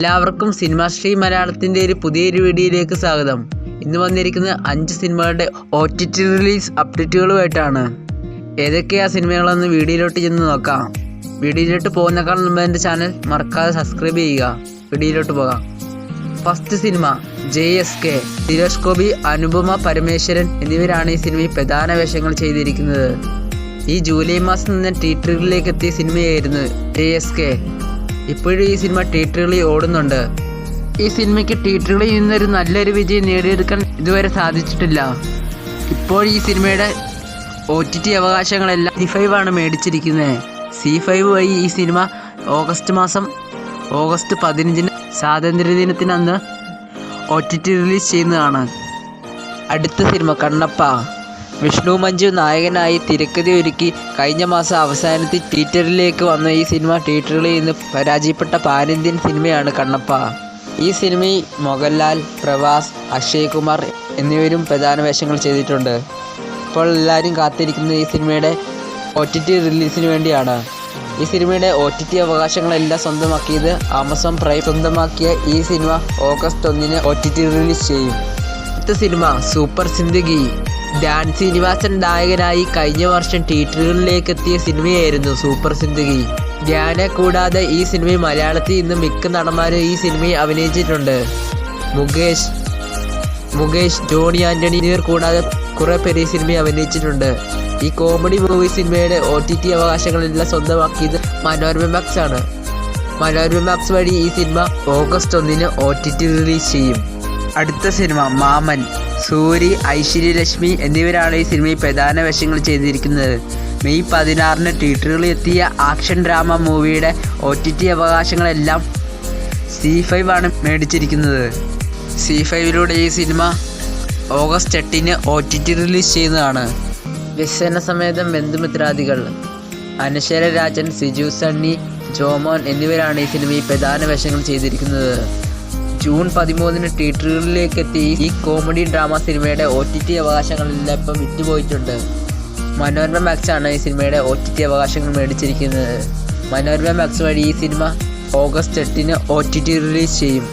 എല്ലാവർക്കും cinema stream മലയാളത്തിൻ്റെ ഒരു പുതിയൊരു വീഡിയോയിലേക്ക് സ്വാഗതം. ഇന്ന് വന്നിരിക്കുന്നത് 5 സിനിമകളുടെ OTT റിലീസ് അപ്ഡേറ്റുകളുമായിട്ടാണ്. ഏതൊക്കെയാ സിനിമകളെന്ന് വീഡിയോയിലോട്ട് ചെന്ന് നോക്കാം. വീഡിയോയിലോട്ട് പോകുന്നേക്കാൾ മുമ്പ് എൻ്റെ ചാനൽ മറക്കാതെ സബ്സ്ക്രൈബ് ചെയ്യുക. വീഡിയോയിലോട്ട് പോകാം. First cinema JSK. Suresh Gopi, Anupama Parameswaran എന്നിവരാണ് ഈ സിനിമയിൽ പ്രധാന വേഷങ്ങൾ ചെയ്തിരിക്കുന്നത്. ഈ ജൂലൈ മാസം നിന്ന് തിയേറ്ററുകളിലേക്ക് എത്തിയ സിനിമയായിരുന്നു JSK. ഇപ്പോഴും ഈ സിനിമ തിയേറ്ററുകളിൽ ഓടുന്നുണ്ട്. ഈ സിനിമയ്ക്ക് തിയേറ്ററുകളിൽ നിന്നൊരു നല്ലൊരു വിജയം നേടിയെടുക്കാൻ ഇതുവരെ സാധിച്ചിട്ടില്ല. ഇപ്പോൾ ഈ സിനിമയുടെ OTT അവകാശങ്ങളെല്ലാം C5 ആണ് മേടിച്ചിരിക്കുന്നത്. C5 വഴി ഈ സിനിമ ഓഗസ്റ്റ് 15 സ്വാതന്ത്ര്യദിനത്തിനന്ന് OTT റിലീസ് ചെയ്യുന്നതാണ്. അടുത്ത സിനിമ കണ്ണപ്പ. വിഷ്ണു മഞ്ജു നായകനായി തിരക്കഥ ഒരുക്കി കഴിഞ്ഞ മാസം അവസാനത്തിൽ തിയേറ്ററിലേക്ക് വന്ന ഈ സിനിമ തിയേറ്ററുകളിൽ നിന്ന് പരാജയപ്പെട്ട പാൻ-ഇന്ത്യൻ സിനിമയാണ് കണ്ണപ്പ. ഈ സിനിമയിൽ മോഹൻലാൽ, പ്രഭാസ്, അക്ഷയ് കുമാർ എന്നിവരും പ്രധാന വേഷങ്ങൾ ചെയ്തിട്ടുണ്ട്. ഇപ്പോൾ എല്ലാവരും കാത്തിരിക്കുന്നത് ഈ സിനിമയുടെ OTT റിലീസിന് വേണ്ടിയാണ്. ഈ സിനിമയുടെ OTT അവകാശങ്ങളെല്ലാം സ്വന്തമാക്കിയത് ആമസോൺ പ്രൈം സ്വന്തമാക്കിയ ഈ സിനിമ ഓഗസ്റ്റ് 1 OTT റിലീസ് ചെയ്യും. അടുത്ത സിനിമ സൂപ്പർ സിന്ദഗി. ധ്യാൻ ശ്രീനിവാസൻ നായകനായി കഴിഞ്ഞ വർഷം തിയേറ്ററുകളിലേക്ക് എത്തിയ സിനിമയായിരുന്നു സൂപ്പർ സിന്ദഗി. ധ്യാനെ കൂടാതെ ഈ സിനിമയിൽ മലയാളത്തിൽ ഇന്ന് മിക്ക നടന്മാരും ഈ സിനിമയിൽ അഭിനയിച്ചിട്ടുണ്ട്. മുകേഷ്, ജോണി ആന്റണി എന്നിവർ കൂടാതെ കുറെ പേര് ഈ സിനിമയിൽ അഭിനയിച്ചിട്ടുണ്ട്. ഈ കോമഡി മൂവി സിനിമയുടെ OTT അവകാശങ്ങളെല്ലാം സ്വന്തമാക്കിയത് മനോരമ മാക്സ് ആണ്. മനോരമ മാക്സ് വഴി ഈ സിനിമ ഓഗസ്റ്റ് 1 OTT റിലീസ് ചെയ്യും. അടുത്ത സിനിമ മാമൻ. സൂരി, ഐശ്വര്യലക്ഷ്മി എന്നിവരാണ് ഈ സിനിമയിൽ പ്രധാന വേഷങ്ങൾ ചെയ്തിരിക്കുന്നത്. മെയ് 16 തിയേറ്ററുകളിൽ എത്തിയ ആക്ഷൻ ഡ്രാമ മൂവിയുടെ OTT അവകാശങ്ങളെല്ലാം C5 ആണ് മേടിച്ചിരിക്കുന്നത്. C5ലൂടെ ഈ സിനിമ ഓഗസ്റ്റ് 8 OTT റിലീസ് ചെയ്യുന്നതാണ്. വ്യസന സമേതം ബന്ധുമിത്രാദികൾ. അനശ്വര രാജൻ, സിജു സണ്ണി, ജോമോൻ എന്നിവരാണ് ഈ സിനിമയിൽ പ്രധാന വേഷങ്ങൾ ചെയ്തിരിക്കുന്നത്. ജൂൺ 13 തിയേറ്ററുകളിലേക്ക് എത്തി ഈ കോമഡി ഡ്രാമ സിനിമയുടെ OTT അവകാശങ്ങളെല്ലാം ഇപ്പം വിറ്റുപോയിട്ടുണ്ട്. മനോരമ മാക്സ് ആണ് ഈ സിനിമയുടെ OTT അവകാശങ്ങൾ മേടിച്ചിരിക്കുന്നത്. മനോരമ മാക്സ് വഴി ഈ സിനിമ ഓഗസ്റ്റ് 8 OTT റിലീസ് ചെയ്യും.